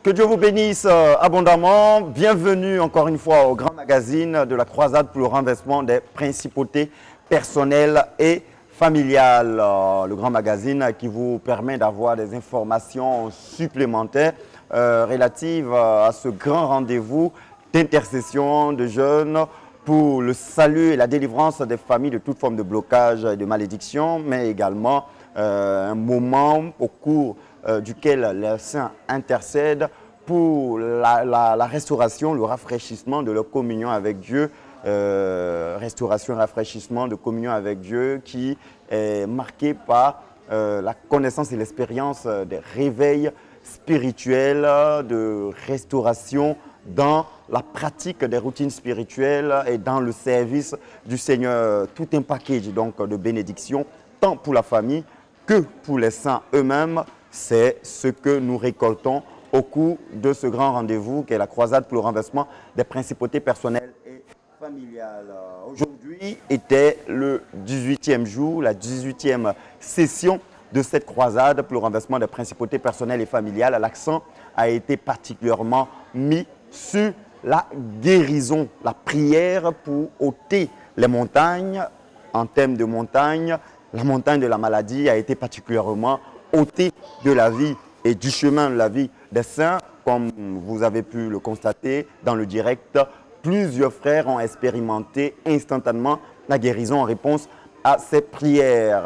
Que Dieu vous bénisse abondamment. Bienvenue encore une fois au grand magazine de la croisade pour le renversement des principautés personnelles et familiales. Le grand magazine qui vous permet d'avoir des informations supplémentaires relatives à ce grand rendez-vous d'intercession de jeunes pour le salut et la délivrance des familles de toute forme de blocage et de malédiction, mais également un moment au cours duquel les saints intercèdent pour la restauration, le rafraîchissement de leur communion avec Dieu, restauration et rafraîchissement de communion avec Dieu qui est marqué par la connaissance et l'expérience des réveils spirituels, de restauration dans la pratique des routines spirituelles et dans le service du Seigneur. Tout un package donc de bénédictions, tant pour la famille que pour les saints eux-mêmes. C'est ce que nous récoltons au cours de ce grand rendez-vous qu'est la croisade pour le renversement des principautés personnelles et familiales. Aujourd'hui était le 18e jour, la 18e session de cette croisade pour le renversement des principautés personnelles et familiales. L'accent a été particulièrement mis sur la guérison, la prière pour ôter les montagnes. En termes de montagne, la montagne de la maladie a été particulièrement ôtée de la vie et du chemin de la vie des saints. Comme vous avez pu le constater dans le direct, plusieurs frères ont expérimenté instantanément la guérison en réponse à ces prières.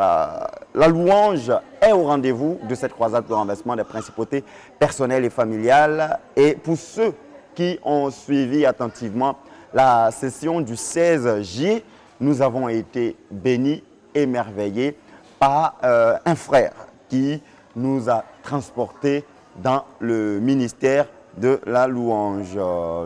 La louange est au rendez-vous de cette croisade de renversement des principautés personnelles et familiales. Et pour ceux qui ont suivi attentivement la session du 16 juillet, nous avons été bénis, émerveillés par un frère qui nous a transportés dans le ministère de la louange.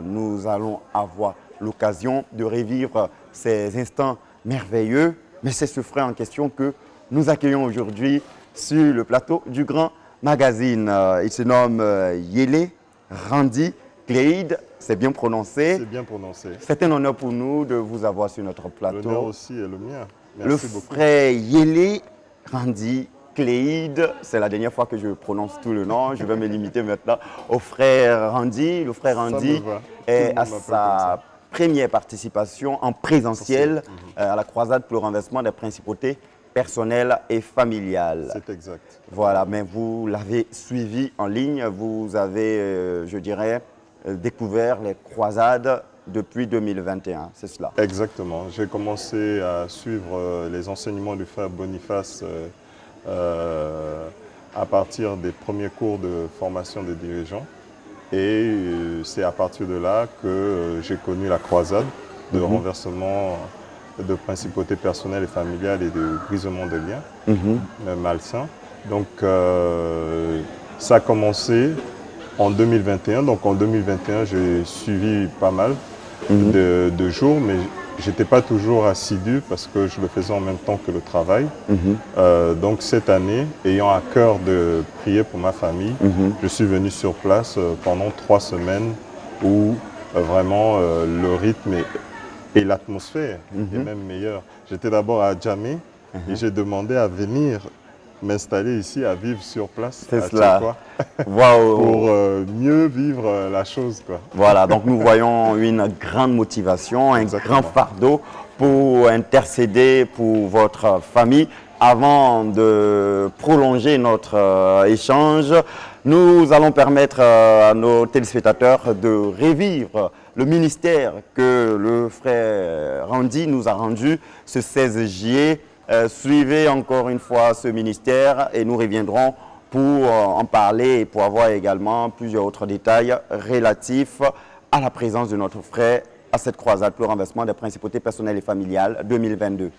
Nous allons avoir l'occasion de revivre ces instants merveilleux, mais c'est ce frère en question que nous accueillons aujourd'hui sur le plateau du grand magazine. Il se nomme Yele Randy Cléide, c'est bien prononcé. C'est bien prononcé. C'est un honneur pour nous de vous avoir sur notre plateau. L'honneur aussi est le mien. Merci beaucoup. Frère Yele Randy Cléide, c'est la dernière fois que je prononce tout le nom. Je vais me limiter maintenant au frère Randy. Le frère Randy est à sa première participation en présentiel à la croisade pour le renversement des principautés personnelles et familiales. C'est exact. Voilà, mais vous l'avez suivi en ligne. Vous avez, je dirais, découvert les croisades depuis 2021, c'est cela? Exactement. J'ai commencé à suivre les enseignements du frère Boniface à partir des premiers cours de formation des dirigeants. Et c'est à partir de là que j'ai connu la croisade de renversement de principautés personnelles et familiales et de brisement de liens malsains. Donc ça a commencé en 2021. Donc en 2021, j'ai suivi pas mal de jours, mais je n'étais pas toujours assidu parce que je le faisais en même temps que le travail. Donc cette année, ayant à cœur de prier pour ma famille, je suis venu sur place pendant 3 semaines où vraiment le rythme et l'atmosphère est même meilleur. J'étais d'abord à Djamé et j'ai demandé à venir m'installer ici, à vivre sur place. C'est cela. Wow. Pour mieux vivre la chose, quoi. Voilà, donc nous voyons une grande motivation, un grand fardeau pour intercéder pour votre famille. Avant de prolonger notre échange, nous allons permettre à nos téléspectateurs de revivre le ministère que le frère Randy nous a rendu ce 16 juillet. Suivez encore une fois ce ministère et nous reviendrons pour en parler et pour avoir également plusieurs autres détails relatifs à la présence de notre frère à cette croisade pour le renversement des principautés personnelles et familiales 2022.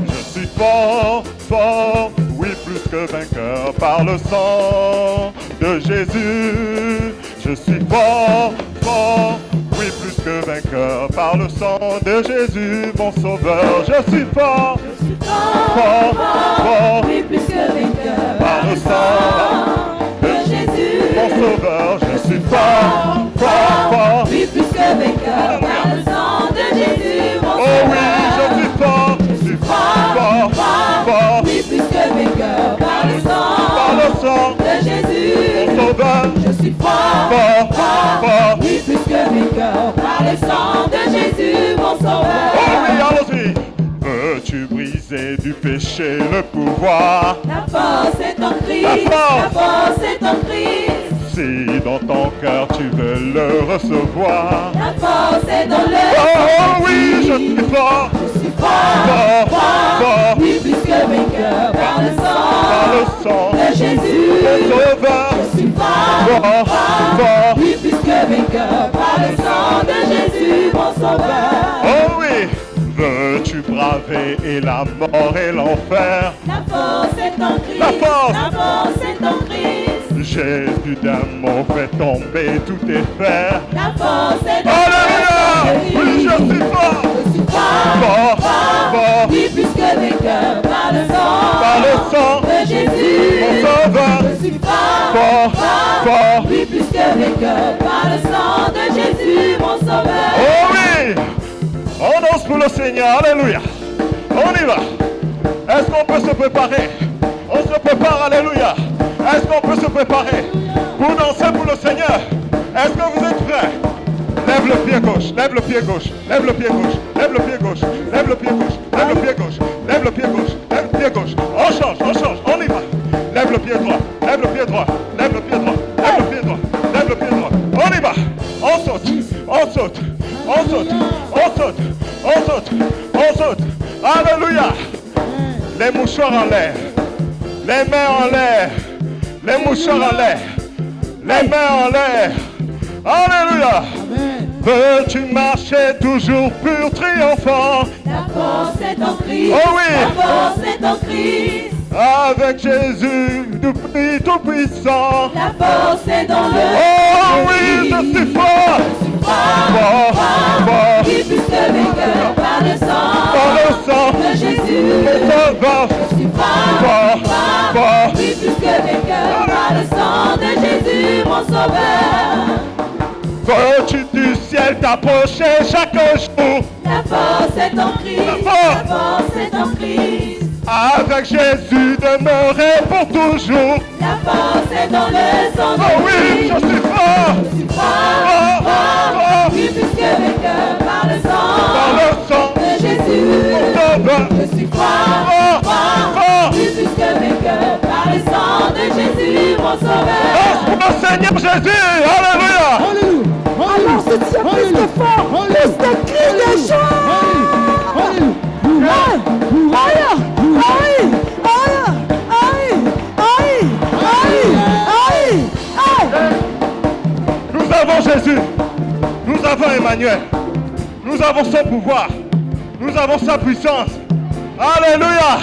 Je suis fort, fort, oui plus que vainqueur par le sang de Jésus. Je suis fort, fort, oui plus que vainqueur par le sang de Jésus, mon sauveur. Je suis fort, fort, fort, oui plus que vainqueur par le sang de Jésus, mon sauveur. Je suis fort, fort, fort, oui plus que vainqueur par le sang de Jésus, mon oh sauveur. oui, je suis fort, fort, fort, oui plus que sauveur. Je suis fort, Fort, fort. oui, plus que vainqueur, par le sang de Jésus, mon sauveur. Oh oui, allons-y. Veux-tu briser du péché le pouvoir? La force est en Christ, La force. la force est en Christ. Si dans ton cœur tu veux le recevoir. La force est dans le Oh oui, je suis fort. Je suis fort, Fort, fort. oui, plus que vainqueur, par le Par le sang sang de Jésus. mon sauveur. Je suis fort, Fort, fort. oui, plus que vainqueur, par le sang de Jésus, mon sauveur. Oh oui, veux-tu braver et la mort et l'enfer? La force est en Christ, La force. la force est en Christ. Jésus d'amour fait tomber tous tes fers. La force est en Alléluia! Christ. Oui, je suis fort! Je suis fort, Fort, fort. oui, plus que vainqueur, par le Par le sang sang de Jésus. mon sauveur. Je suis fort, Fort, fort. oui, plus que vainqueur, par le sang de Jésus, mon sauveur. Oh oui! On danse pour le Seigneur, alléluia! On y va! Est-ce qu'on peut se préparer? On se prépare, alléluia! Est-ce qu'on peut se préparer pour danser pour le Seigneur? Est-ce que vous êtes prêts? Lève le pied gauche, lève le pied gauche, lève le pied gauche, lève le pied gauche, lève le pied gauche, lève le pied gauche, lève le pied gauche, lève le pied gauche. On change, on y va. Lève le pied droit, lève le pied droit, lève le pied droit, lève le pied droit, lève le pied droit. On y va. On saute, on saute, on saute, on saute, on saute, on saute. Alléluia. Les mouchoirs en l'air, les mains en l'air, les mouchoirs en l'air, les mains en l'air. Alléluia. Veux-tu marcher toujours pur triomphant? La force est en Christ, Oh oui. la force est en Christ. Avec Jésus tout-puissant. La force est dans le Oh oui, je suis fort. Fort, fort. oui, plus que vainqueur, par le Par le sang sang de Jésus. mon sauveur. Je suis Fort, fort, fort. oui, plus que vainqueur, par le sang de Jésus, mon sauveur. Veux-tu du ciel t'approcher chaque jour? La force est en Christ, La force. la force est en Christ. Avec Jésus demeurer pour toujours. La force est dans le sang de Oh oui, Christ. je suis fort. Je suis Fort, fort. oui, plus que vainqueur, par le Par sang le sang de Jésus. mon sauveur. Je suis Fort, fort. oui, plus que vainqueur, par le sang de Jésus, mon sauveur. Danse pour le Seigneur Jésus. Alléluia. Alors se tient plus de fort, plus de cris de joie. Aïe, aïe, aïe, aïe, aïe, aïe, aïe. Nous avons Jésus. Nous avons Emmanuel. Nous avons son pouvoir. Nous avons sa puissance. Alléluia.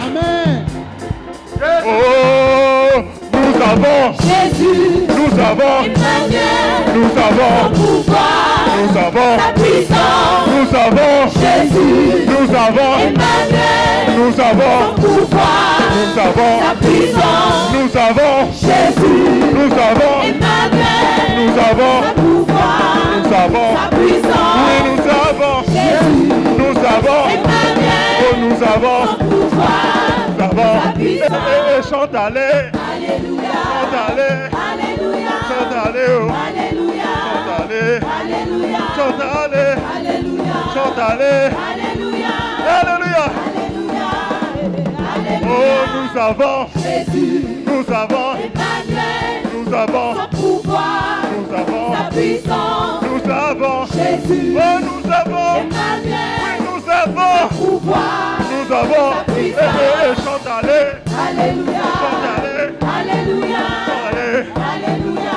Oh, nous avons. Jésus, Nous avons. Emmanuel, Nous son avons. pouvoir, Nous avons. sa puissance. Nous avons. Jésus, Nous avons. Emmanuel, Nous son avons. pouvoir, Nous avons. sa puissance. Nous avons. Jésus, Nous avons. Emmanuel, Nous avons. sa pouvoir, Nous avons. sa puissance. Oui, nous avons. Jésus, Nous avons. Emmanuel, Oh, nous avons. son pouvoir, Nous avons. sa puissance. Chante allez. Alléluia, Chante allez. Alléluia, Chante allez. Oh. Alléluia, Chante allez. Alléluia, Chante allez. Alléluia, Chante allez. Alléluia, Alléluia. Alléluia, Oh, Alléluia. nous avons. Jésus, Nous avons. Emmanuel, Nous avons. son pouvoir, Nous avons. sa puissance. Nous avons. Jésus, Oh, nous avons. Emmanuel, Nous avons. pouvoir, Nous avons. sa puissance. Chante allez. Alléluia, Chante allez. Alléluia, Allez. Alléluia,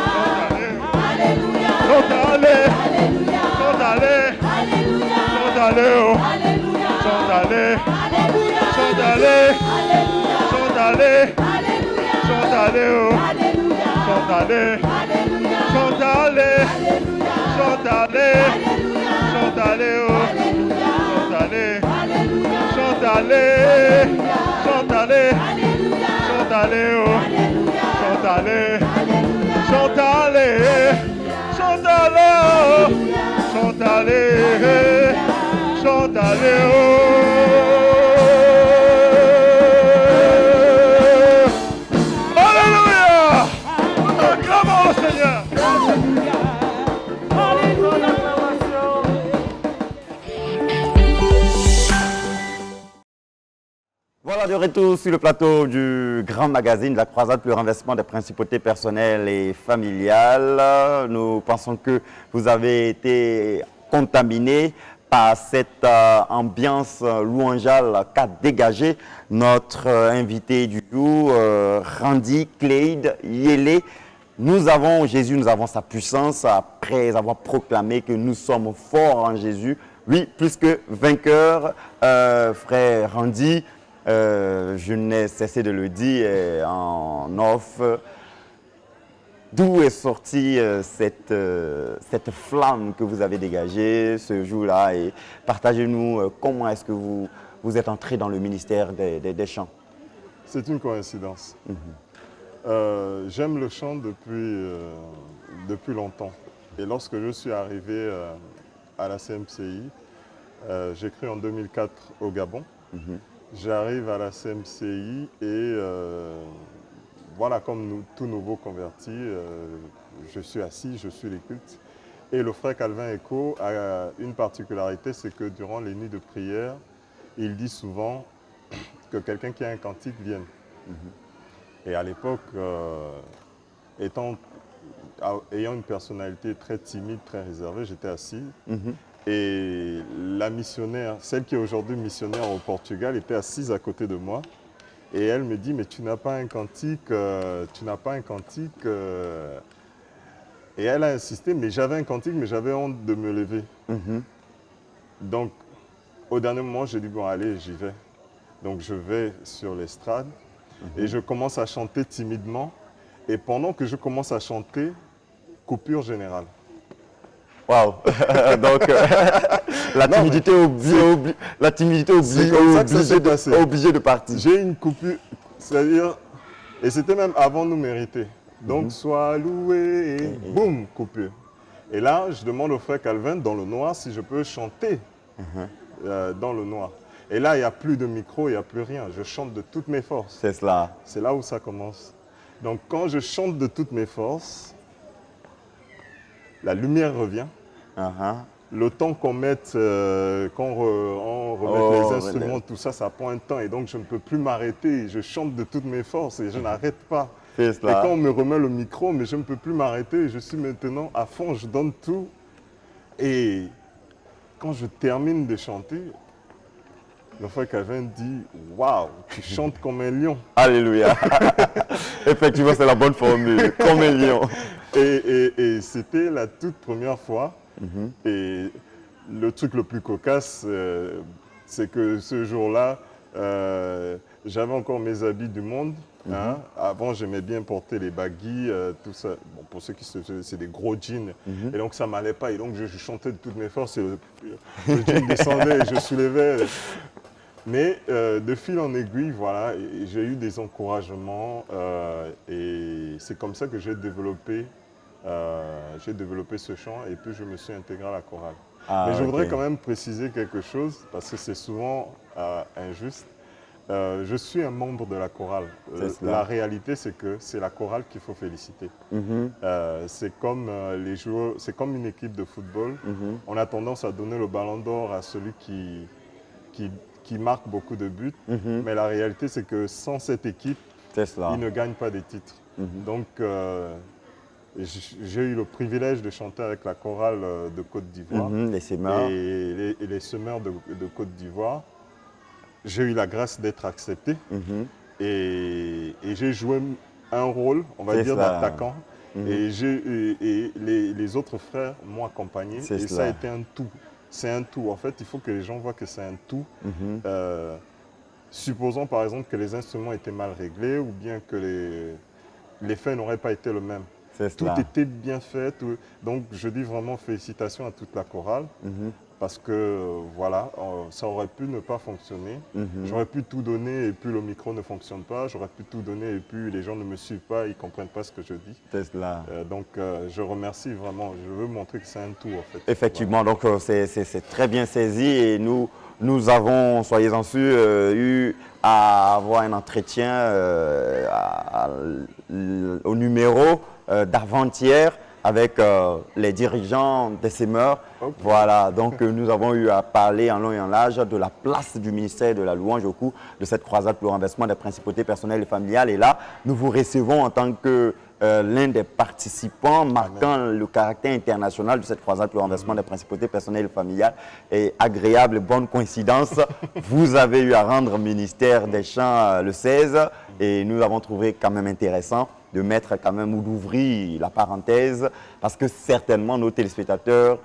Alléluia, Chante allez. Alléluia, Chante allez. Alléluia, Chante allez. Oh. Alléluia, Chante allez. Alléluia, Chante allez. Alléluia, Chante allez. Alléluia, Chante allez. Oh. Alléluia, Chante allez. Alléluia, Chante allez. Alléluia, Chante allez. Alléluia, Chante allez. Oh. Alléluia, Chante allez. Alléluia, Chante allez. Chante allez. Alléluia, Chante allez. Oh. Alléluia, Chante allez. Alléluia, Chante allez. Chante allez. Oh. Chante allez. Chante allez. Oh. Alléluia. Acclamons le Seigneur. de retour sur le plateau du grand magazine de la croisade pour le renversement des principautés personnelles et familiales. Nous pensons que vous avez été contaminés par cette ambiance louangeale qu'a dégagé notre invité du jour, Randy Clyde Yele. Jésus, nous avons sa puissance après avoir proclamé que nous sommes forts en Jésus. Oui, plus que vainqueurs, frère Randy, je n'ai cessé de le dire en off. D'où est sortie cette flamme que vous avez dégagée ce jour-là? Et partagez-nous comment est-ce que vous êtes entré dans le ministère des chants. C'est une coïncidence. J'aime le chant depuis longtemps. Et lorsque je suis arrivé à la CMCI, j'ai cru en 2004 au Gabon. J'arrive à la CMCI et voilà, comme nous, tout nouveau converti, je suis assis, je suis les cultes. Et le frère Calvin Echo a une particularité, c'est que durant les nuits de prière, il dit souvent que quelqu'un qui a un cantique vienne. Et à l'époque, ayant une personnalité très timide, très réservée, j'étais assis. Et la missionnaire, celle qui est aujourd'hui missionnaire au Portugal, était assise à côté de moi. Et elle me dit, mais tu n'as pas un cantique, tu n'as pas un cantique. Et elle a insisté, mais j'avais un cantique, mais j'avais honte de me lever. Donc, au dernier moment, j'ai dit, bon, allez, j'y vais. Donc, je vais sur l'estrade et je commence à chanter timidement. Et pendant que je commence à chanter, coupure générale. Waouh. Donc, la timidité obligée de partir. J'ai une coupure, c'est-à-dire, et c'était même avant nous mériter. Donc, sois loué, et boum, coupure. Et là, je demande au frère Calvin, dans le noir, si je peux chanter dans le noir. Et là, il n'y a plus de micro, il n'y a plus rien. Je chante de toutes mes forces. C'est cela. C'est là où ça commence. Donc, quand je chante de toutes mes forces, la lumière revient. Le temps qu'on mette, on remette les instruments, tout ça, ça prend un temps. Et donc, je ne peux plus m'arrêter. Je chante de toutes mes forces et je n'arrête pas. Et quand on me remet le micro, mais je ne peux plus m'arrêter. Je suis maintenant à fond, je donne tout. Et quand je termine de chanter, le frère Calvin dit « Waouh, tu chantes comme un lion ». Alléluia. Effectivement, c'est la bonne formule, comme un lion. Et c'était la toute première fois. Et le truc le plus cocasse, c'est que ce jour-là, j'avais encore mes habits du monde. Avant, j'aimais bien porter les baggy, tout ça. Bon, pour ceux qui c'est des gros jeans. Et donc, ça ne m'allait pas. Et donc, je chantais de toutes mes forces. Et le jean descendait et je soulevais. Mais de fil en aiguille, voilà, j'ai eu des encouragements. Et c'est comme ça que j'ai développé ce chant. Et puis, je me suis intégré à la chorale. Mais je voudrais quand même préciser quelque chose, parce que c'est souvent injuste. Je suis un membre de la chorale. La réalité, c'est que c'est la chorale qu'il faut féliciter. C'est comme les joueurs, c'est comme une équipe de football. On a tendance à donner le ballon d'or à celui qui marque beaucoup de buts. Mais la réalité, c'est que sans cette équipe, ils ne gagnent pas des titres. Donc, j'ai eu le privilège de chanter avec la chorale de Côte d'Ivoire les semeurs. et les semeurs de Côte d'Ivoire. J'ai eu la grâce d'être accepté et j'ai joué un rôle, on va dire, d'attaquant. Et les autres frères m'ont accompagné et ça a été un tout. C'est un tout. En fait, il faut que les gens voient que c'est un tout. Supposons par exemple que les instruments étaient mal réglés ou bien que les faits n'auraient pas été le même. Tout était bien fait. Donc, je dis vraiment félicitations à toute la chorale. Parce que, voilà, ça aurait pu ne pas fonctionner. J'aurais pu tout donner et puis le micro ne fonctionne pas. J'aurais pu tout donner et puis les gens ne me suivent pas, ils ne comprennent pas ce que je dis. Donc, je remercie vraiment. Je veux montrer que c'est un tout, en fait. Effectivement, voilà. Donc c'est très bien saisi et nous avons, soyez-en sûrs, eu à avoir un entretien au numéro d'avant-hier avec les dirigeants des SEMER. Ok. Voilà, donc nous avons eu à parler en long et en large de la place du ministère de la louange au cours de cette croisade pour le renversement des principautés personnelles et familiales. Et là, nous vous recevons en tant que l'un des participants marquant le caractère international de cette croisade pour le renversement des principautés personnelles et familiales. Et agréable, bonne coïncidence, vous avez eu à rendre ministère des Champs le 16 et nous avons trouvé quand même intéressant de mettre quand même ou d'ouvrir la parenthèse parce que certainement nos téléspectateurs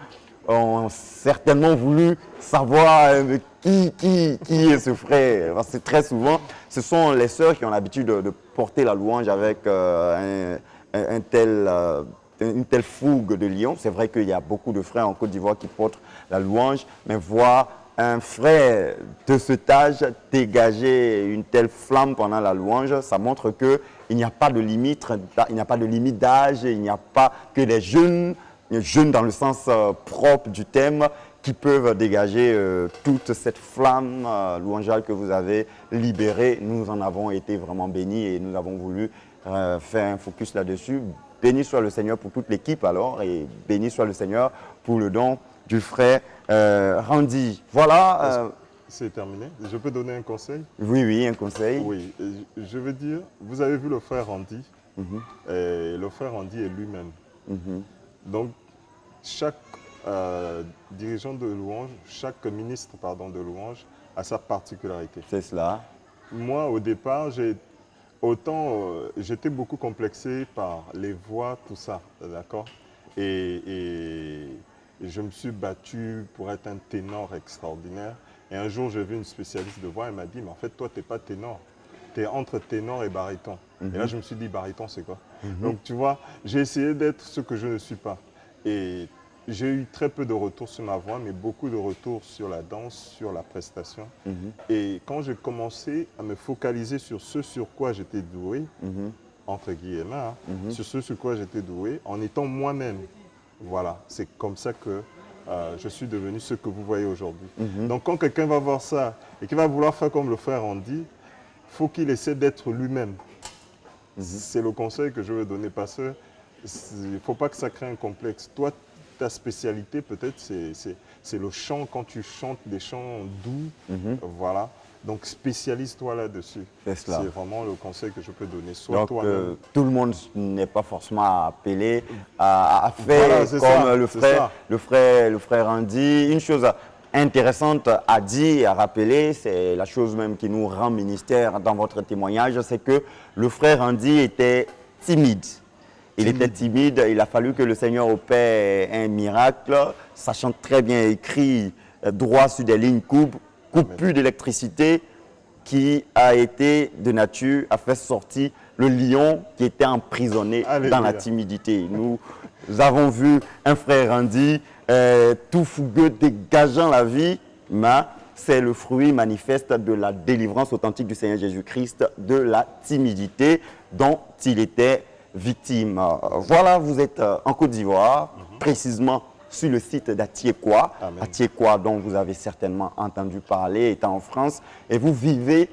ont certainement voulu savoir qui est ce frère. Parce que très souvent, ce sont les sœurs qui ont l'habitude de porter la louange avec une telle fougue de lion. C'est vrai qu'il y a beaucoup de frères en Côte d'Ivoire qui portent la louange, mais voir un frère de cet âge dégager une telle flamme pendant la louange, ça montre qu'il n'y a pas de limite, il n'y a pas de limite d'âge, il n'y a pas que des jeunes dans le sens propre du thème, qui peuvent dégager toute cette flamme louangale que vous avez libérée. Nous en avons été vraiment bénis et nous avons voulu faire un focus là-dessus. Béni soit le Seigneur pour toute l'équipe alors et béni soit le Seigneur pour le don du frère Randy. Voilà. C'est terminé. Je peux donner un conseil? Oui, un conseil. Oui, je veux dire, vous avez vu le frère Randy, et le frère Randy est lui-même. Donc, chaque dirigeant de louange, chaque ministre de louange a sa particularité. C'est cela. Moi, au départ, j'étais beaucoup complexé par les voix, tout ça, d'accord? Et je me suis battu pour être un ténor extraordinaire. Et un jour, j'ai vu une spécialiste de voix, elle m'a dit, mais en fait, toi, tu n'es pas ténor. Tu es entre ténor et baryton. Et là, je me suis dit, baryton, c'est quoi? Donc, tu vois, j'ai essayé d'être ce que je ne suis pas. Et j'ai eu très peu de retours sur ma voix, mais beaucoup de retours sur la danse, sur la prestation. Et quand j'ai commencé à me focaliser sur ce sur quoi j'étais doué, entre guillemets, sur ce sur quoi j'étais doué, en étant moi-même, voilà, c'est comme ça que je suis devenu ce que vous voyez aujourd'hui. Donc quand quelqu'un va voir ça et qu'il va vouloir faire comme le frère Andy, il faut qu'il essaie d'être lui-même. C'est le conseil que je veux donner parce qu'il ne faut pas que ça crée un complexe. Toi, ta spécialité peut-être, c'est le chant quand tu chantes des chants doux. Voilà. Donc spécialise-toi là-dessus. C'est vraiment le conseil que je peux donner. Sois toi-même. Tout le monde n'est pas forcément appelé à faire comme le frère Andy. Une chose intéressante à dire et à rappeler, c'est la chose même qui nous rend ministère dans votre témoignage, c'est que le frère Andy était timide. Il était timide, il a fallu que le Seigneur opère un miracle, sachant très bien écrit droit sur des lignes coupure d'électricité qui a été de nature à faire sortir le lion qui était emprisonné dans la timidité. Nous avons vu un frère Andy tout fougueux, dégageant la vie, mais c'est le fruit manifeste de la délivrance authentique du Seigneur Jésus-Christ de la timidité dont il était victime. Voilà, vous êtes en Côte d'Ivoire, précisément sur le site d'Atiekwa, Atiekwa dont vous avez certainement entendu parler, étant en France, et vous vivez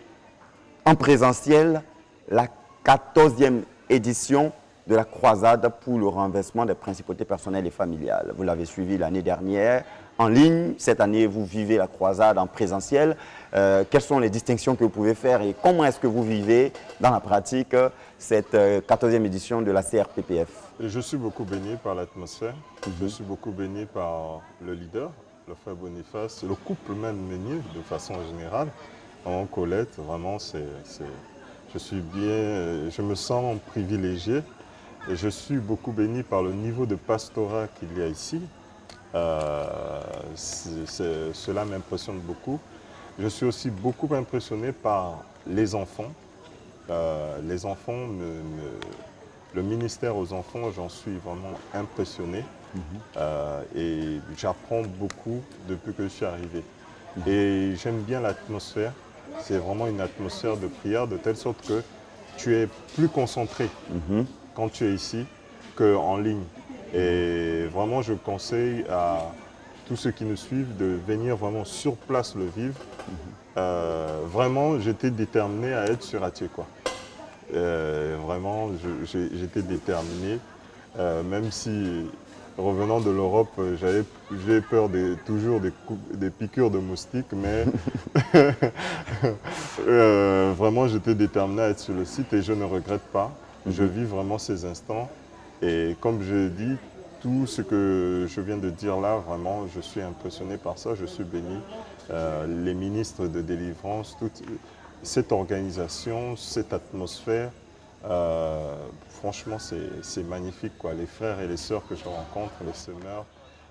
en présentiel la 14e édition de la croisade pour le renversement des principautés personnelles et familiales. Vous l'avez suivi l'année dernière en ligne. Cette année, vous vivez la croisade en présentiel. Quelles sont les distinctions que vous pouvez faire et comment est-ce que vous vivez dans la pratique cette 14e édition de la CRPPF? Je suis beaucoup béni par l'atmosphère. Je suis beaucoup béni par le leader, le frère Boniface, le couple même Meunier de façon générale. En Colette, vraiment, je me sens privilégié. Et je suis beaucoup béni par le niveau de pastorat qu'il y a ici. Cela m'impressionne beaucoup. Je suis aussi beaucoup impressionné par les enfants. Les enfants, le ministère aux enfants, j'en suis vraiment impressionné. Et j'apprends beaucoup depuis que je suis arrivé. Et j'aime bien l'atmosphère. C'est vraiment une atmosphère de prière de telle sorte que tu es plus concentré quand tu es ici qu'en ligne. Et vraiment, je conseille à tous ceux qui nous suivent de venir vraiment sur place le vivre. Vraiment, j'étais déterminé à être sur Atiekwa. Vraiment, j'étais déterminé. même si, revenant de l'Europe, j'ai peur toujours des piqûres de moustiques, mais vraiment, j'étais déterminé à être sur le site et je ne regrette pas. Je vis vraiment ces instants. Et comme je dis, tout ce que je viens de dire là, vraiment, je suis impressionné par ça, je suis béni. Les ministres de délivrance, toute cette organisation, cette atmosphère, franchement, c'est magnifique, quoi. Les frères et les sœurs que je rencontre, les semeurs,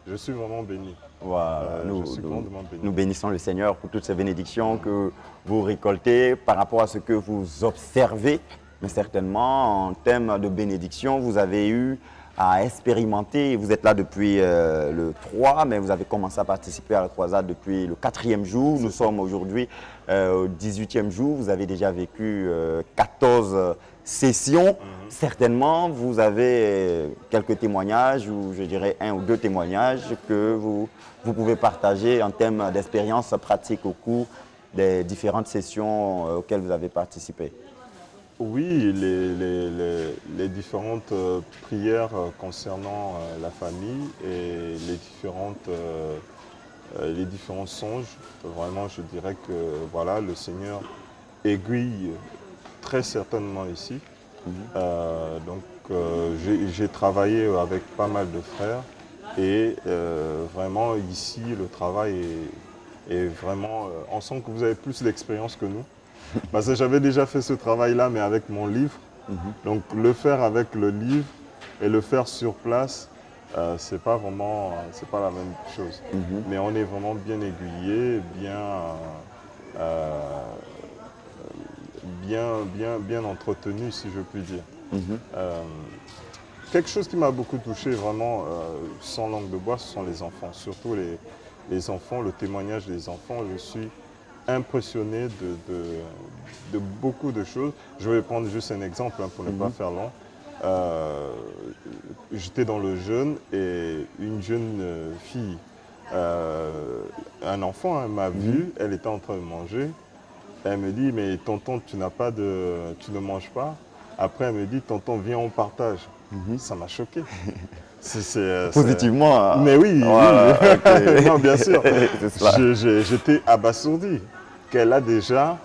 je suis vraiment béni. Voilà, je suis grandement béni. nous bénissons le Seigneur pour toutes ces bénédictions que vous récoltez par rapport à ce que vous observez. Mais certainement, en termes de bénédiction, vous avez eu à expérimenter. Vous êtes là depuis le 3, mais vous avez commencé à participer à la croisade depuis le 4e jour. Nous sommes aujourd'hui au 18e jour. Vous avez déjà vécu 14 sessions. Certainement, vous avez quelques témoignages, ou je dirais 1 ou 2 témoignages que vous pouvez partager en termes d'expérience pratique au cours des différentes sessions auxquelles vous avez participé. Oui, les différentes prières concernant la famille et les différents songes, vraiment je dirais que voilà, le Seigneur aiguille très certainement ici. J'ai travaillé avec pas mal de frères et vraiment ici le travail est vraiment, on sent que vous avez plus d'expérience que nous. Parce que j'avais déjà fait ce travail-là, mais avec mon livre. Donc le faire avec le livre et le faire sur place, c'est pas la même chose. Mais on est vraiment bien aiguillé, bien entretenu, si je puis dire. Quelque chose qui m'a beaucoup touché, vraiment, sans langue de bois, ce sont les enfants. Surtout les enfants, le témoignage des enfants. Je suis impressionné de beaucoup de choses. Je vais prendre juste un exemple pour ne pas faire long. J'étais dans le jeûne et une jeune fille, un enfant m'a vu, elle était en train de manger. Elle me dit, mais tonton, tu ne manges pas. Après, elle me dit, tonton, viens, on partage. Ça m'a choqué. Positivement. Mais oui, okay. Non, bien sûr. J'étais abasourdi qu'elle a déjà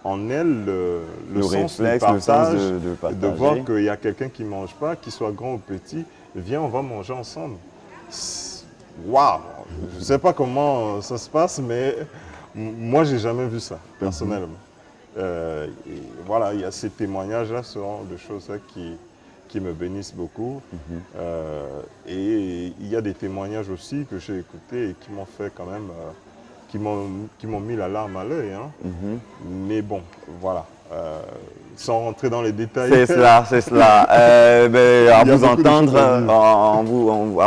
en elle le sens réflexe, du partage, de partager. de voir qu'il y a quelqu'un qui ne mange pas, qu'il soit grand ou petit, viens, on va manger ensemble. Waouh! Je ne sais pas comment ça se passe, mais moi, je n'ai jamais vu ça, personnellement. Et voilà, il y a ces témoignages-là, ce genre de choses-là qui me bénissent beaucoup. Et il y a des témoignages aussi que j'ai écoutés et qui m'ont fait quand même, qui m'ont mis la larme à l'œil. Mais bon, voilà. Sans rentrer dans les détails. C'est cela. À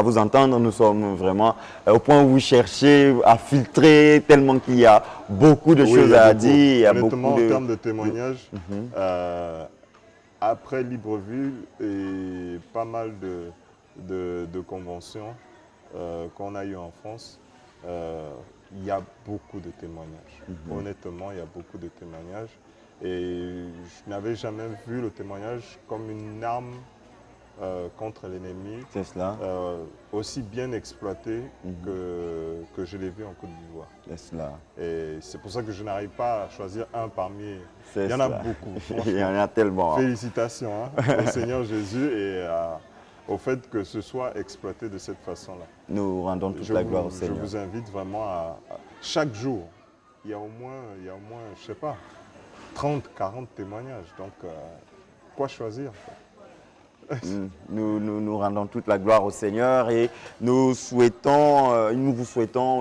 vous entendre, nous sommes vraiment au point où vous cherchez à filtrer tellement qu'il y a beaucoup de choses à dire. Honnêtement, en termes de témoignages, après Libreville et pas mal de conventions qu'on a eues en France, il y a beaucoup de témoignages. Honnêtement, il y a beaucoup de témoignages. Et je n'avais jamais vu le témoignage comme une arme contre l'ennemi, aussi bien exploité que je l'ai vu en Côte d'Ivoire. Et c'est pour ça que je n'arrive pas à choisir un parmi... Il y en a beaucoup. Il y en a tellement. Félicitations au Seigneur Jésus et au fait que ce soit exploité de cette façon-là. Nous rendons toute la gloire au Seigneur. Je vous invite vraiment à chaque jour, il y a au moins, je ne sais pas, 30, 40 témoignages. Donc, quoi choisir? Nous rendons toute la gloire au Seigneur et nous vous souhaitons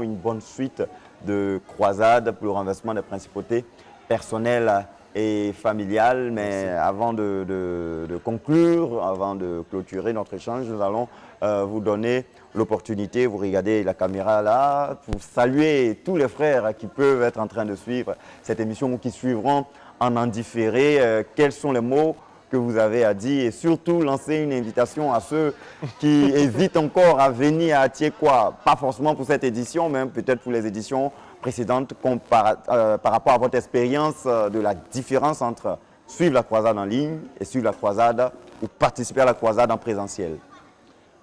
une bonne suite de croisades pour le renversement des principautés personnelles et familiales. Mais avant de conclure, avant de clôturer notre échange, nous allons vous donner l'opportunité, vous regardez la caméra là, pour saluer tous les frères qui peuvent être en train de suivre cette émission ou qui suivront en différé. Quels sont les mots que vous avez à dire et surtout lancer une invitation à ceux qui hésitent encore à venir à Atiekwa, pas forcément pour cette édition, mais peut-être pour les éditions précédentes, par rapport à votre expérience de la différence entre suivre la croisade en ligne et suivre la croisade ou participer à la croisade en présentiel.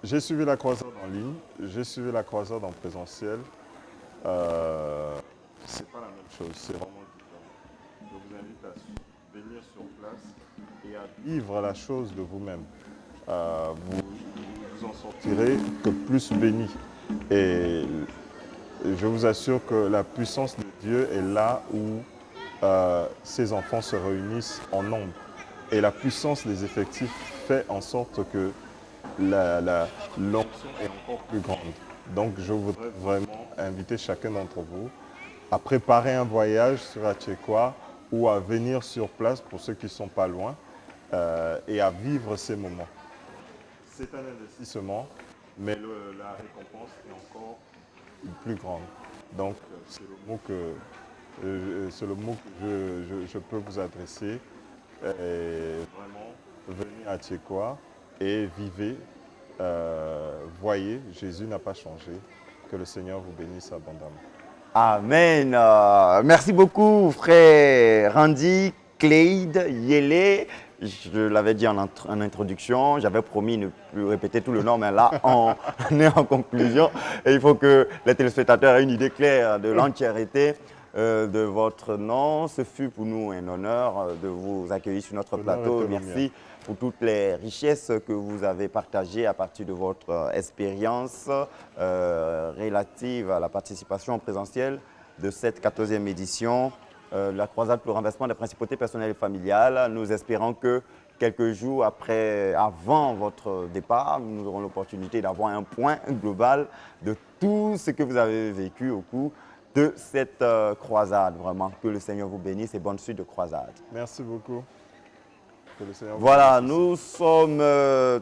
J'ai suivi la croisade en ligne, j'ai suivi la croisade en présentiel. C'est pas la même chose, c'est vraiment différent. Je vous invite à venir sur place et à vivre la chose de vous-même. Vous en sortirez que plus béni. Et je vous assure que la puissance de Dieu est là où ses enfants se réunissent en nombre. Et la puissance des effectifs fait en sorte que l'onction est encore plus grande. Donc je voudrais vraiment inviter chacun d'entre vous à préparer un voyage sur Atchekwa ou à venir sur place pour ceux qui ne sont pas loin et à vivre ces moments. C'est un investissement, mais la récompense est encore plus grande. Donc c'est le mot que je peux vous adresser. Et vraiment, venez à Atchekwa et vivez, voyez, Jésus n'a pas changé. Que le Seigneur vous bénisse abondamment. Amen. Merci beaucoup, frère Randy, Clyde, Yélé. Je l'avais dit en introduction, j'avais promis de ne plus répéter tout le nom, mais là, on est en conclusion. Et il faut que les téléspectateurs aient une idée claire de l'entièreté de votre nom. Ce fut pour nous un honneur de vous accueillir sur notre plateau. Merci pour toutes les richesses que vous avez partagées à partir de votre expérience relative à la participation en présentiel de cette 14e édition de la croisade pour le renversement des principautés personnelles et familiales. Nous espérons que quelques jours avant votre départ, nous aurons l'opportunité d'avoir un point global de tout ce que vous avez vécu au cours de cette croisade. Vraiment, que le Seigneur vous bénisse et bonne suite de croisade. Merci beaucoup. Que le Seigneur vous Voilà, bénisse. nous sommes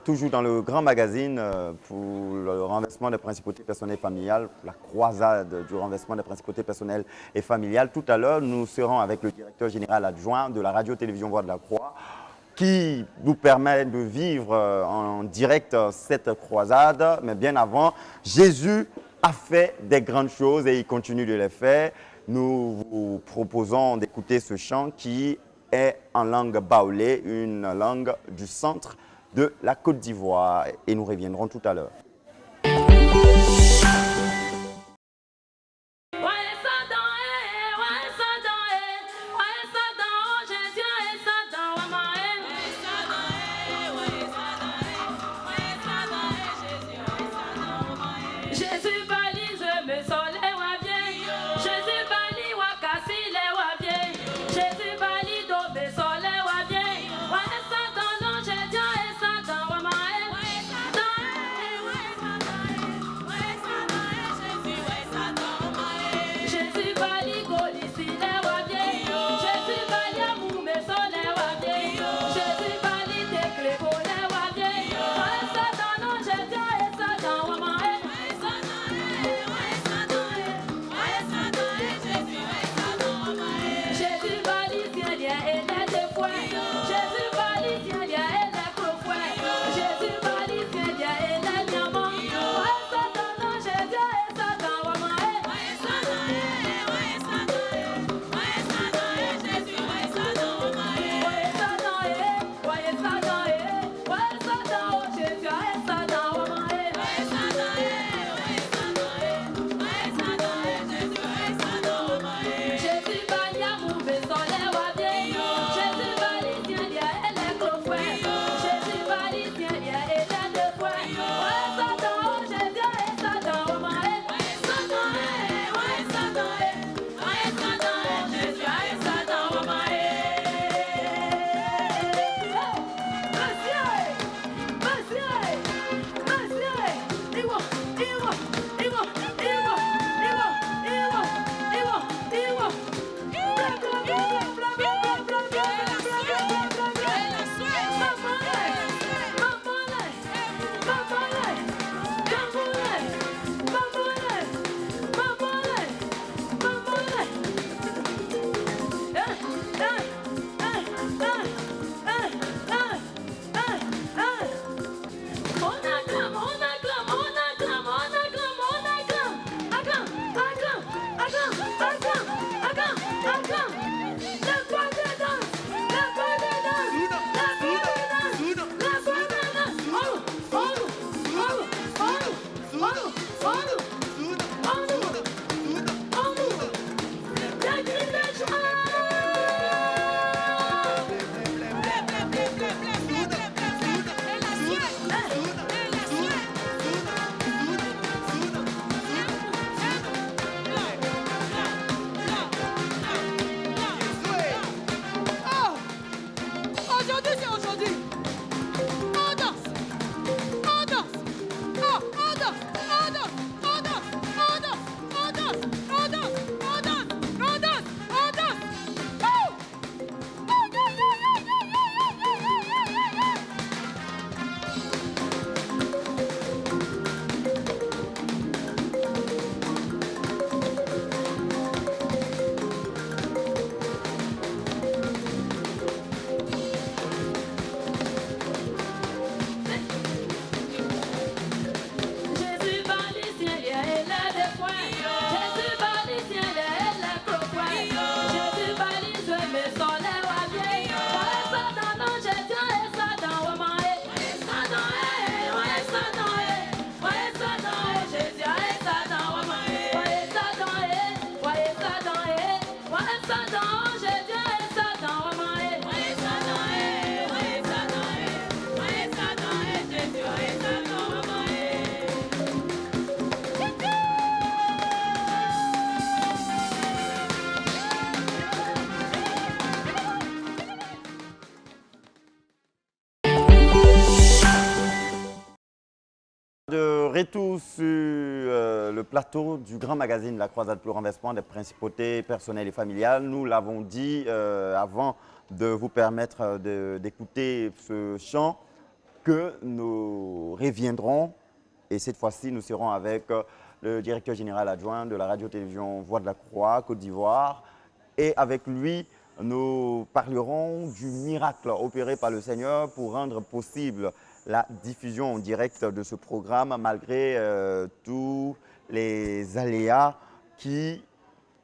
toujours dans le grand magazine pour le renversement des principautés personnelles et familiales, la croisade du renversement des principautés personnelles et familiales. Tout à l'heure, nous serons avec le directeur général adjoint de la radio-télévision Voix de la Croix, qui nous permet de vivre en direct cette croisade. Mais bien avant, Jésus a fait des grandes choses et il continue de les faire. Nous vous proposons d'écouter ce chant qui est en langue baoulé, une langue du centre de la Côte d'Ivoire. Et nous reviendrons tout à l'heure. Jésus retour sur le plateau du grand magazine La Croisade pour le renversement des principautés personnelles et familiales. Nous l'avons dit avant de vous permettre d'écouter ce chant que nous reviendrons. Et cette fois-ci, nous serons avec le directeur général adjoint de la radio-télévision Voix de la Croix, Côte d'Ivoire. Et avec lui, nous parlerons du miracle opéré par le Seigneur pour rendre possible la diffusion en direct de ce programme malgré tous les aléas qui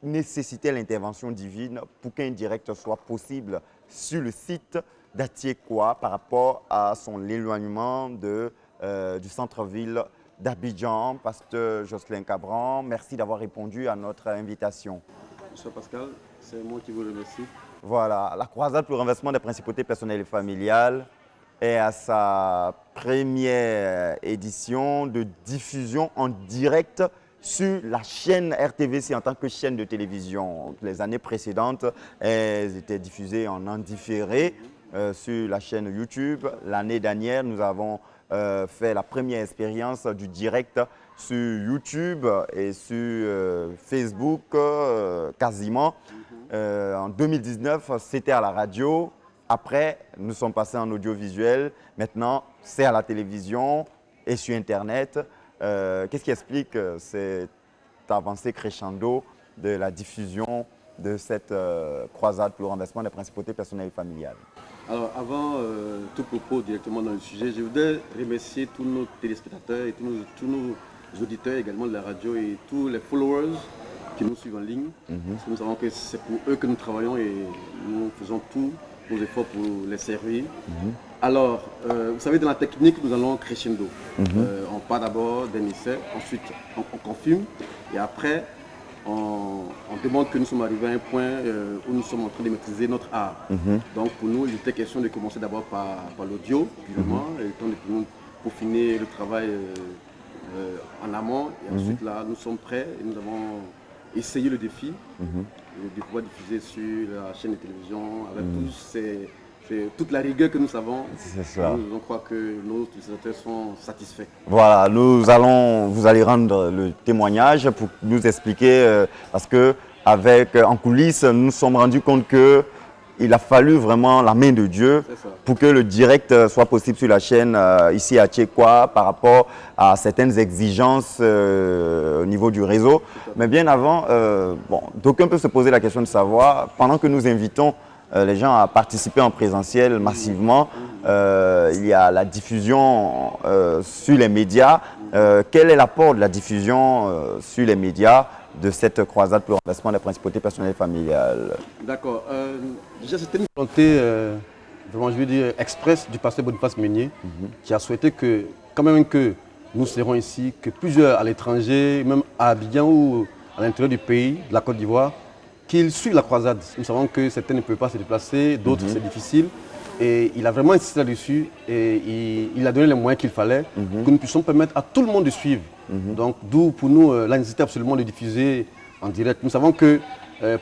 nécessitaient l'intervention divine pour qu'un direct soit possible sur le site d'Atiekwa par rapport à son éloignement du centre-ville d'Abidjan. Pasteur Jocelyn Cabran, merci d'avoir répondu à notre invitation. Monsieur Pascal, c'est moi qui vous remercie. Voilà, la croisade pour le renversement des principautés personnelles et familiales est à sa première édition de diffusion en direct sur la chaîne RTVC en tant que chaîne de télévision. Les années précédentes, elles étaient diffusées en différé sur la chaîne YouTube. L'année dernière, nous avons fait la première expérience du direct sur YouTube et sur Facebook quasiment. En 2019, c'était à la radio. Après, nous sommes passés en audiovisuel. Maintenant, c'est à la télévision et sur Internet. Qu'est-ce qui explique cette avancée crescendo de la diffusion de cette croisade pour le renversement des principautés personnelles et familiales? Alors, avant tout propos directement dans le sujet, je voudrais remercier tous nos téléspectateurs et tous nos auditeurs également de la radio et tous les followers qui nous suivent en ligne. Parce que nous savons que c'est pour eux que nous travaillons et nous faisons tous nos efforts pour les servir. Alors, vous savez, dans la technique, nous allons crescendo. On part d'abord d'un essai, ensuite on confirme et après on demande que nous sommes arrivés à un point où nous sommes en train de maîtriser notre art. Donc pour nous, il était question de commencer d'abord par l'audio, purement, et le temps de peaufiner le travail en amont. Et ensuite là, nous sommes prêts et nous avons essayé le défi de pouvoir diffuser sur la chaîne de télévision avec toute la rigueur que nous savons. C'est ça. Nous crois que nos utilisateurs sont satisfaits. Voilà, vous allez rendre le témoignage pour nous expliquer, parce que en coulisses, nous nous sommes rendus compte qu'il a fallu vraiment la main de Dieu pour que le direct soit possible sur la chaîne ici à Atiekwa par rapport à certaines exigences au niveau du réseau. Mais bien avant, d'aucuns peuvent se poser la question de savoir, pendant que nous invitons les gens à participer en présentiel massivement, il y a la diffusion sur les médias. Quel est l'apport de la diffusion sur les médias de cette croisade pour le renversement des principautés personnelles et familiales? D'accord. Déjà, c'était une volonté, vraiment, je veux dire, express du pasteur Boniface Meunier, qui a souhaité que, quand même que nous serons ici, que plusieurs à l'étranger, même à Abidjan ou à l'intérieur du pays, de la Côte d'Ivoire, qu'ils suivent la croisade. Nous savons que certains ne peuvent pas se déplacer, d'autres c'est difficile. Et il a vraiment insisté là-dessus et il a donné les moyens qu'il fallait que nous puissions permettre à tout le monde de suivre. Donc d'où pour nous la nécessité absolument de diffuser en direct. Nous savons que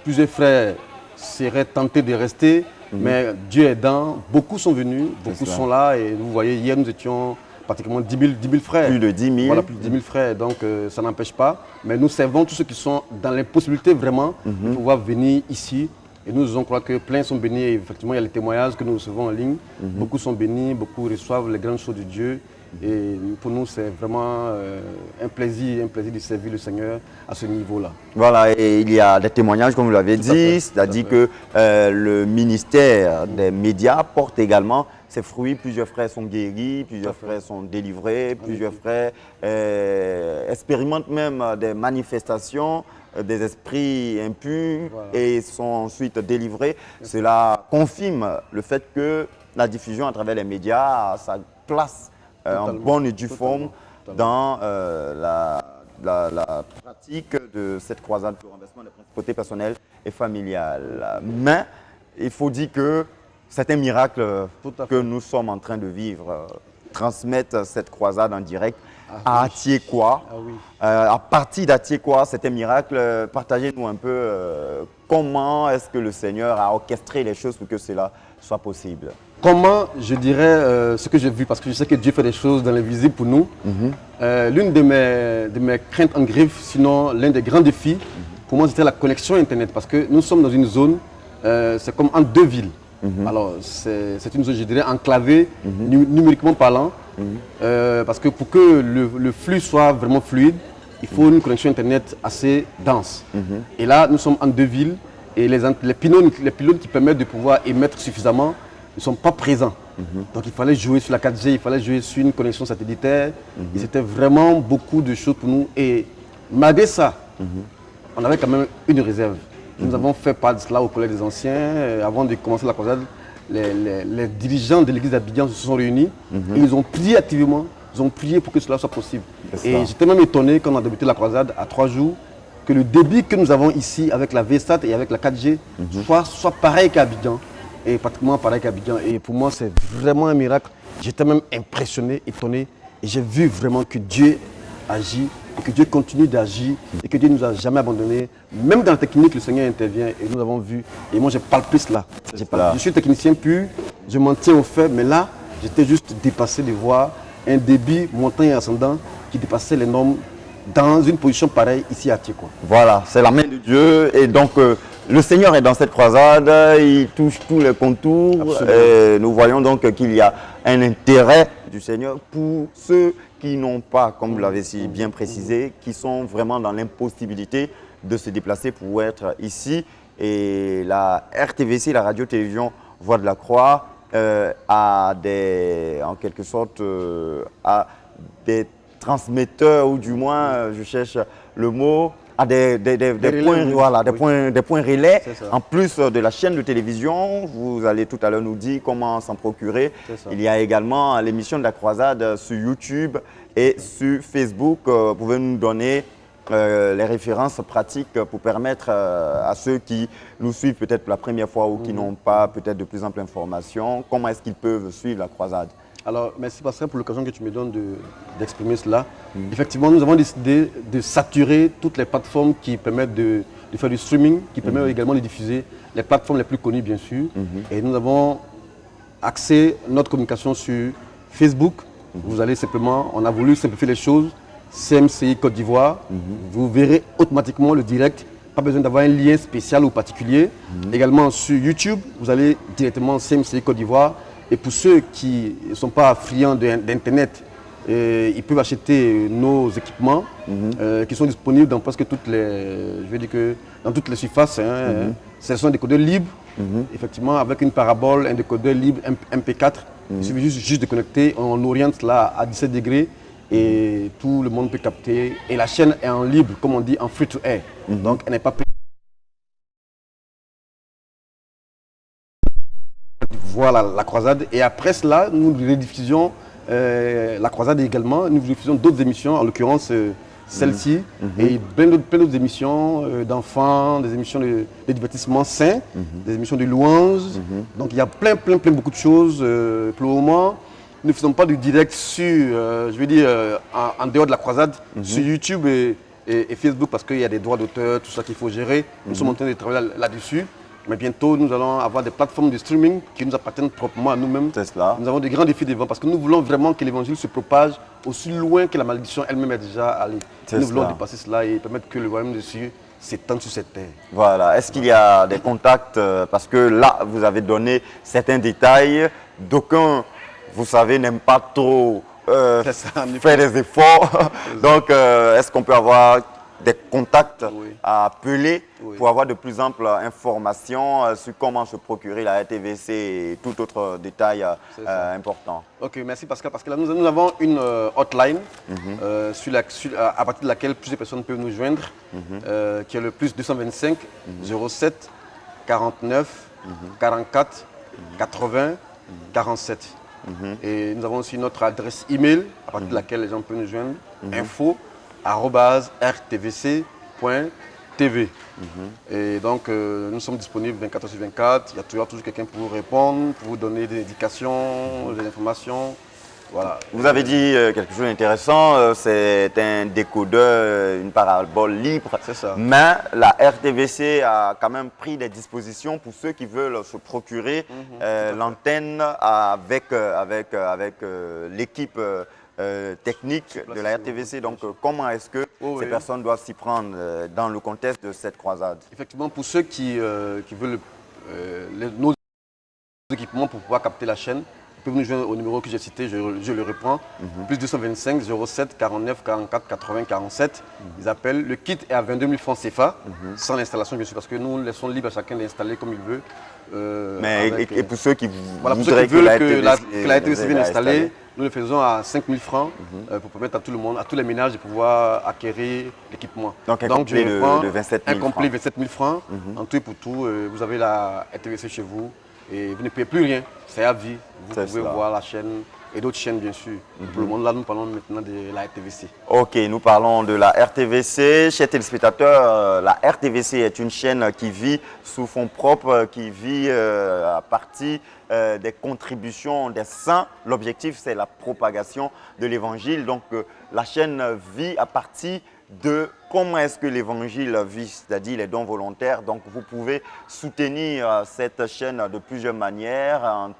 plusieurs frères seraient tentés de rester, mais Dieu aidant, beaucoup sont venus, beaucoup sont là. Et vous voyez, hier nous étions pratiquement 10 000 frères. Plus de 10 000. Voilà, plus de 10 000 frères. Donc ça n'empêche pas. Mais nous servons tous ceux qui sont dans l'impossibilité vraiment de pouvoir venir ici. Et nous osons croire que plein sont bénis. Et effectivement, il y a les témoignages que nous recevons en ligne. Beaucoup sont bénis, beaucoup reçoivent les grandes choses de Dieu. Et pour nous, c'est vraiment un plaisir de servir le Seigneur à ce niveau-là. Voilà, et il y a des témoignages, comme vous l'avez dit, c'est-à-dire que le ministère des médias porte également ses fruits. Plusieurs frères sont guéris, plusieurs frères sont délivrés, plusieurs frères expérimentent même des manifestations des esprits impurs et sont ensuite délivrés. Cela confirme le fait que la diffusion à travers les médias a sa place en bonne et due forme dans la pratique de cette croisade pour le renversement des principautés personnelles et familiales. Mais il faut dire que c'est un miracle que nous sommes en train de vivre. Transmettre cette croisade en direct à Atiekwa. À partir d'Atiekwa, c'est un miracle. Partagez-nous un peu comment est-ce que le Seigneur a orchestré les choses pour que cela soit possible. comment je dirais ce que j'ai vu, parce que je sais que Dieu fait des choses dans l'invisible pour nous. L'une de mes craintes en griffe, sinon l'un des grands défis, pour moi c'était la connexion Internet, parce que nous sommes dans une zone, c'est comme en deux villes. Alors c'est une zone, je dirais, enclavée, numériquement parlant, parce que pour que le flux soit vraiment fluide, il faut une connexion Internet assez dense. Et là, nous sommes en deux villes, et les pylônes qui permettent de pouvoir émettre suffisamment ne sont pas présents. Donc il fallait jouer sur la 4G, il fallait jouer sur une connexion satellitaire. Et c'était vraiment beaucoup de choses pour nous. Et malgré ça, on avait quand même une réserve. Nous avons fait part de cela au Collège des Anciens. Avant de commencer la croisade, les dirigeants de l'église d'Abidjan se sont réunis. Et ils ont prié activement, ils ont prié pour que cela soit possible. Et j'étais même étonné quand on a débuté la croisade à 3 jours, que le débit que nous avons ici avec la VSAT et avec la 4G soit pareil qu'à Abidjan. Et pratiquement pareil qu'à Abidjan. Et pour moi, c'est vraiment un miracle. J'étais même impressionné, étonné. Et j'ai vu vraiment que Dieu agit, et que Dieu continue d'agir, et que Dieu ne nous a jamais abandonnés. Même dans la technique, le Seigneur intervient, et nous avons vu. Et moi, j'ai palpé cela. Je suis technicien pur, je m'en tiens au fait, mais là, j'étais juste dépassé de voir un débit montant et ascendant qui dépassait les normes dans une position pareille ici à Thié. Voilà, c'est la main de Dieu. Et donc, le Seigneur est dans cette croisade, il touche tous les contours. Et nous voyons donc qu'il y a un intérêt du Seigneur pour ceux qui n'ont pas, comme vous l'avez si bien précisé, qui sont vraiment dans l'impossibilité de se déplacer pour être ici. Et la RTVC, la radio-télévision Voix de la Croix, a en quelque sorte, a des transmetteurs, ou du moins, je cherche le mot, à des points, voilà, des points relais, en plus de la chaîne de télévision. Vous allez tout à l'heure nous dire comment s'en procurer. Il y a également l'émission de la croisade sur YouTube et sur Facebook. Vous pouvez nous donner les références pratiques pour permettre à ceux qui nous suivent peut-être pour la première fois ou qui n'ont pas peut-être de plus amples informations, comment est-ce qu'ils peuvent suivre la croisade? Alors, merci Pascal pour l'occasion que tu me donnes d'exprimer cela. Effectivement, nous avons décidé de saturer toutes les plateformes qui permettent de faire du streaming, qui permettent également de diffuser les plateformes les plus connues, bien sûr. Et nous avons axé notre communication sur Facebook. Vous allez simplement, on a voulu simplifier les choses, CMCI Côte d'Ivoire. Vous verrez automatiquement le direct. Pas besoin d'avoir un lien spécial ou particulier. Également sur YouTube, vous allez directement CMCI Côte d'Ivoire. Et pour ceux qui ne sont pas friands d'Internet, ils peuvent acheter nos équipements qui sont disponibles dans presque toutes les, je vais dire que dans toutes les surfaces. Ce sont des décodeurs libres, effectivement, avec une parabole, un décodeur libre MP4. Il suffit juste de connecter, on oriente cela à 17 degrés et tout le monde peut capter. Et la chaîne est en libre, comme on dit, en free to air. Donc elle n'est pas payée. Voilà la croisade. Et après cela, nous rediffusions la croisade également. Nous diffusions d'autres émissions, en l'occurrence celle-ci, et plein d'autres émissions d'enfants, des émissions de divertissement sain, des émissions de louanges. Donc il y a beaucoup de choses. Pour le moment, nous ne faisons pas du direct sur, je veux dire, en dehors de la croisade, sur YouTube et Facebook, parce qu'il y a des droits d'auteur, tout ça qu'il faut gérer. Nous sommes en train de travailler là-dessus. Mais bientôt, nous allons avoir des plateformes de streaming qui nous appartiennent proprement à nous-mêmes. C'est cela. Nous avons des grands défis devant parce que nous voulons vraiment que l'évangile se propage aussi loin que la malédiction elle-même est déjà allée. Nous voulons dépasser cela et permettre que le royaume de Dieu s'étende sur cette terre. Voilà. Est-ce qu'il y a des contacts? Parce que là, vous avez donné certains détails. D'aucuns, vous savez, n'aiment pas trop faire des efforts. Donc, est-ce qu'on peut avoir des contacts à appeler pour avoir de plus amples informations sur comment se procurer la RTVC et tout autre détail important. Ok, merci Pascal. Parce que là, nous avons une hotline à partir de laquelle plusieurs personnes peuvent nous joindre, qui est le plus 225 07 49 44 80 47. Et nous avons aussi notre adresse email à partir de laquelle les gens peuvent nous joindre, info@rtvc.tv. Et donc, nous sommes disponibles 24h sur 24. Il y a toujours quelqu'un pour vous répondre, pour vous donner des indications, des informations. Voilà. Vous avez dit quelque chose d'intéressant, c'est un décodeur, une parabole libre. C'est ça. Mais la RTVC a quand même pris des dispositions pour ceux qui veulent se procurer l'antenne avec l'équipe technique de la RTVC. Donc, comment est-ce que ces personnes doivent s'y prendre dans le contexte de cette croisade? Effectivement, pour ceux qui veulent nos équipements pour pouvoir capter la chaîne, vous pouvez nous joindre au numéro que j'ai cité, je le reprends, plus 225 07 49 44 80 47. Ils appellent. Le kit est à 22 000 francs CFA, sans l'installation bien sûr, parce que nous laissons libre à chacun d'installer comme il veut. Et pour ceux qui veulent que la RTVC vienne installer, nous le faisons à 5 000 francs pour permettre à tout le monde, à tous les ménages de pouvoir acquérir l'équipement. Donc un complet de 27 000 francs. Un complet 27 000 francs, en tout et pour tout. Vous avez la RTVC chez vous et vous ne payez plus rien, c'est à vie. Vous pouvez voir la chaîne et d'autres chaînes bien sûr. Pour le monde, là nous parlons maintenant de la RTVC. Ok, nous parlons de la RTVC. Chers téléspectateurs, la RTVC est une chaîne qui vit sous fonds propres, qui vit à partir des contributions des saints. L'objectif, c'est la propagation de l'évangile. Donc, la chaîne vit à partir de comment est-ce que l'évangile vit, c'est-à-dire les dons volontaires. Donc, vous pouvez soutenir cette chaîne de plusieurs manières, en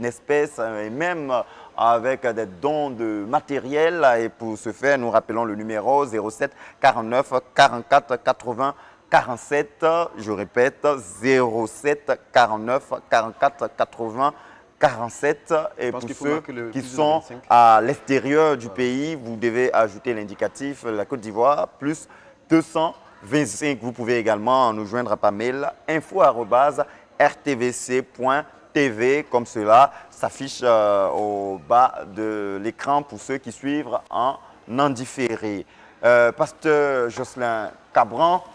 espèces et même avec des dons de matériel. Et pour ce faire, nous rappelons le numéro 07 49 44 80 47. Je répète, 07 49 44 80 47. Et pour ceux qui sont à l'extérieur du pays, vous devez ajouter l'indicatif la Côte d'Ivoire plus 225. Vous pouvez également nous joindre par mail info@rtvc.tv, comme cela s'affiche au bas de l'écran pour ceux qui suivent en différé. Pasteur Jocelyn Cabran,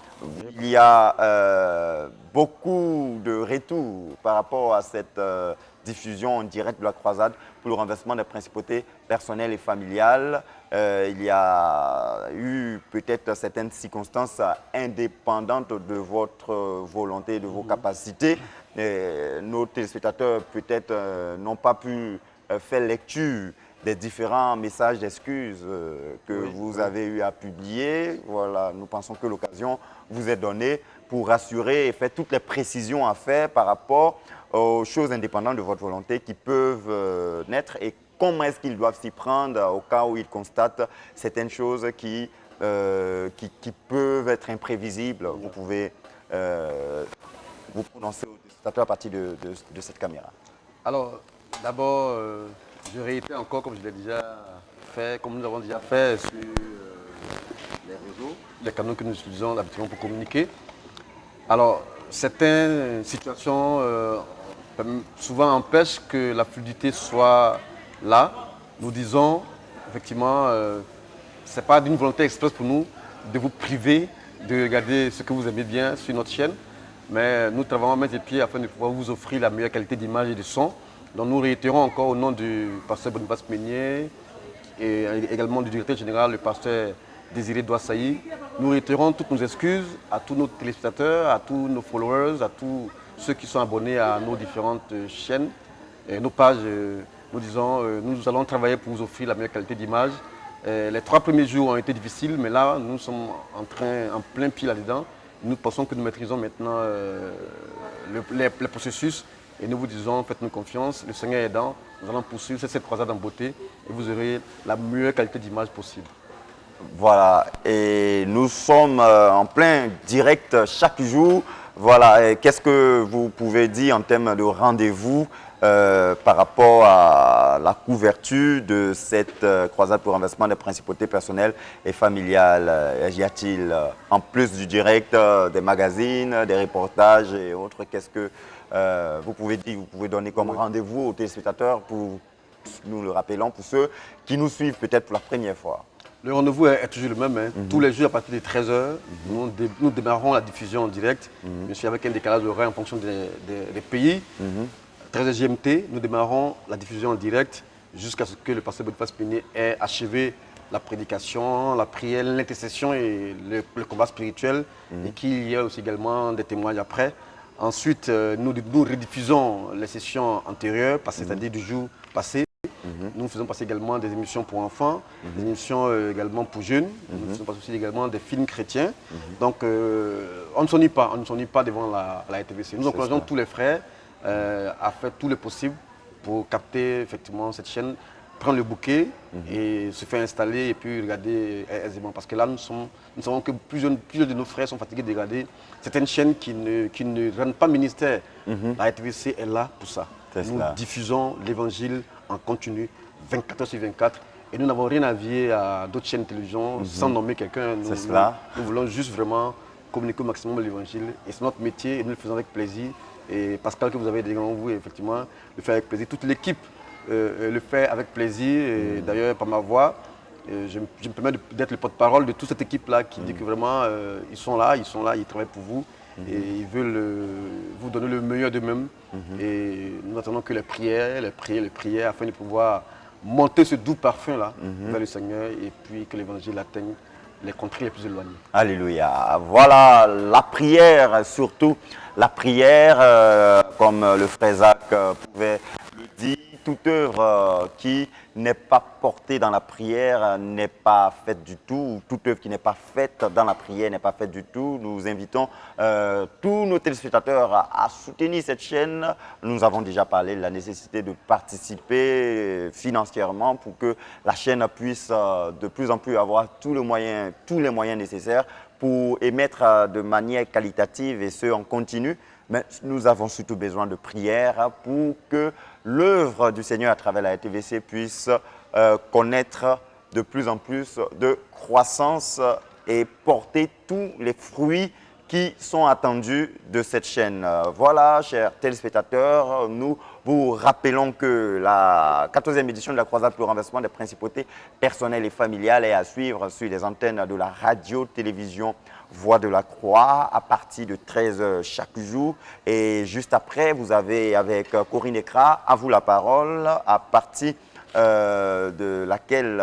il y a beaucoup de retours par rapport à cette diffusion en direct de la croisade pour le renversement des principautés personnelles et familiales. Il y a eu peut-être certaines circonstances indépendantes de votre volonté, de vos capacités. Nos téléspectateurs peut-être n'ont pas pu faire lecture des différents messages d'excuses que vous avez eu à publier. Voilà, nous pensons que l'occasion vous est donnée pour rassurer et faire toutes les précisions à faire par rapport aux choses indépendantes de votre volonté qui peuvent naître et comment est-ce qu'ils doivent s'y prendre au cas où ils constatent certaines choses qui peuvent être imprévisibles. Vous pouvez vous prononcer au téléspectateur à partir de cette caméra. Alors, d'abord, je réitère encore, comme je l'ai déjà fait, comme nous avons déjà fait sur les réseaux, les canaux que nous utilisons habituellement pour communiquer. Alors, certaines situations souvent empêchent que la fluidité soit là. Nous disons, effectivement, ce n'est pas d'une volonté expresse pour nous de vous priver de regarder ce que vous aimez bien sur notre chaîne, mais nous travaillons à mettre les pieds afin de pouvoir vous offrir la meilleure qualité d'image et de son. Donc nous réitérons encore au nom du pasteur Boniface Meunier et également du directeur général, le pasteur Désiré Douassaï. Nous réitérons toutes nos excuses à tous nos téléspectateurs, à tous nos followers, à tous ceux qui sont abonnés à nos différentes chaînes et nos pages. Nous disons, nous allons travailler pour vous offrir la meilleure qualité d'image. Les 3 premiers jours ont été difficiles, mais là, nous sommes en plein pied là-dedans. Nous pensons que nous maîtrisons maintenant les processus. Et nous vous disons, faites-nous confiance, le Seigneur est aidant, nous allons poursuivre cette croisade en beauté et vous aurez la meilleure qualité d'image possible. Voilà, et nous sommes en plein direct chaque jour. Voilà, qu'est-ce que vous pouvez dire en termes de rendez-vous par rapport à la couverture de cette croisade pour renversement des principautés personnelles et familiales? Y a-t-il, en plus du direct, des magazines, des reportages et autres, qu'est-ce que vous pouvez dire, vous pouvez donner comme rendez-vous aux téléspectateurs pour, nous le rappelons, pour ceux qui nous suivent peut-être pour la première fois? Le rendez-vous est toujours le même. Tous les jours à partir de 13h, nous démarrons la diffusion en direct, bien sûr avec un décalage horaire en fonction des pays. 13h GMT, nous démarrons la diffusion en direct jusqu'à ce que le pasteur Boniface Meunier ait achevé la prédication, la prière, l'intercession et le combat spirituel et qu'il y ait aussi également des témoignages après. Ensuite, nous rediffusons les sessions antérieures, c'est-à-dire du jour passé. Nous faisons passer également des émissions pour enfants, des émissions également pour jeunes. Nous faisons passer aussi également des films chrétiens. Donc, on ne s'ennuie pas, devant la RTVC. Nous encourageons tous les frères à faire tout le possible pour capter effectivement cette chaîne, prendre le bouquet et se faire installer et puis regarder aisément. Parce que là, nous savons que plusieurs de nos frères sont fatigués de regarder certaines chaînes qui ne rendent pas ministère. La RTVC est là pour ça. Nous diffusons l'évangile en continu, 24 heures sur 24. Et nous n'avons rien à envier à d'autres chaînes de télévision sans nommer quelqu'un. Nous voulons juste vraiment communiquer au maximum l'évangile. Et c'est notre métier et nous le faisons avec plaisir. Et Pascal, que vous avez devant vous, effectivement, le fait avec plaisir. Toute l'équipe le fait avec plaisir. Et d'ailleurs, par ma voix, je me permets d'être le porte-parole de toute cette équipe-là qui dit que vraiment, ils sont là, ils travaillent pour vous. Et ils veulent vous donner le meilleur d'eux-mêmes. Et nous attendons que les prières, afin de pouvoir monter ce doux parfum-là vers le Seigneur et puis que l'évangile atteigne les contrées les plus éloignées. Alléluia. Voilà la prière, surtout la prière, comme le frère Zach pouvait le dire, toute œuvre qui n'est pas portée dans la prière n'est pas faite du tout. Toute œuvre qui n'est pas faite dans la prière n'est pas faite du tout. Nous invitons tous nos téléspectateurs à soutenir cette chaîne. Nous avons déjà parlé de la nécessité de participer financièrement pour que la chaîne puisse de plus en plus avoir tous les moyens nécessaires pour émettre de manière qualitative et ce en continu. Mais nous avons surtout besoin de prière pour que l'œuvre du Seigneur à travers la RTVC puisse connaître de plus en plus de croissance et porter tous les fruits qui sont attendus de cette chaîne. Voilà, chers téléspectateurs, nous vous rappelons que la 14e édition de la croisade pour le renversement des principautés personnelles et familiales est à suivre sur les antennes de la radio-télévision Voix de la Croix à partir de 13h chaque jour. Et juste après, vous avez avec Corinne Ekra, à vous la parole, à partir de laquelle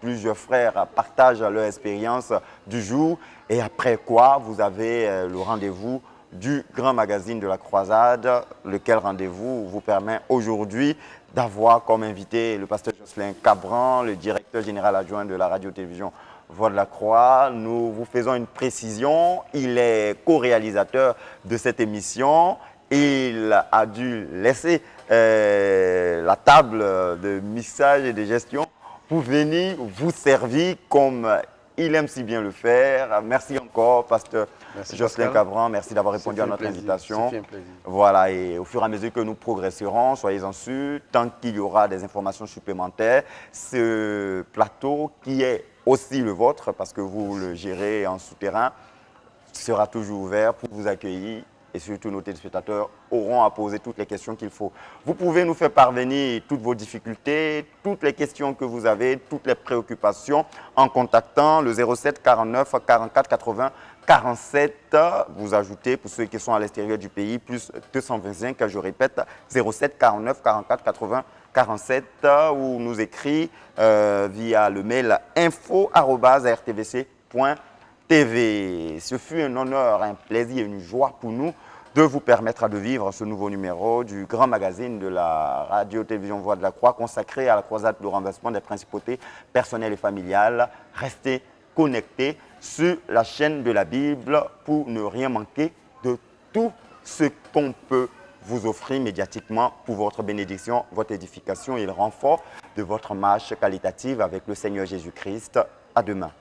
plusieurs frères partagent leur expérience du jour. Et après quoi, vous avez le rendez-vous du grand magazine de la croisade, lequel rendez-vous vous permet aujourd'hui d'avoir comme invité le pasteur Jocelyn Cabran, le directeur général adjoint de la radio-télévision Voix de la Croix. Nous vous faisons une précision, il est co-réalisateur de cette émission. Il a dû laisser la table de mixage et de gestion pour venir vous servir comme il aime si bien le faire. Merci encore, pasteur Jocelyn Cabran. Merci d'avoir répondu à notre invitation. C'est un plaisir. Voilà, et au fur et à mesure que nous progresserons, soyez-en sûrs, tant qu'il y aura des informations supplémentaires, ce plateau qui est aussi le vôtre, parce que vous le gérez en souterrain, sera toujours ouvert pour vous accueillir. Et surtout, nos téléspectateurs auront à poser toutes les questions qu'il faut. Vous pouvez nous faire parvenir toutes vos difficultés, toutes les questions que vous avez, toutes les préoccupations en contactant le 07 49 44 80 47. Vous ajoutez, pour ceux qui sont à l'extérieur du pays, plus 225, je répète, 07 49 44 80 47, ou nous écrit via le mail info@rtvc.tv. Ce fut un honneur, un plaisir, une joie pour nous de vous permettre de vivre ce nouveau numéro du grand magazine de la radio-télévision Voix de la Croix consacré à la croisade de renversement des principautés personnelles et familiales. Restez connectés sur la chaîne de la Bible pour ne rien manquer de tout ce qu'on peut vous offrir médiatiquement pour votre bénédiction, votre édification et le renfort de votre marche qualitative avec le Seigneur Jésus-Christ. À demain.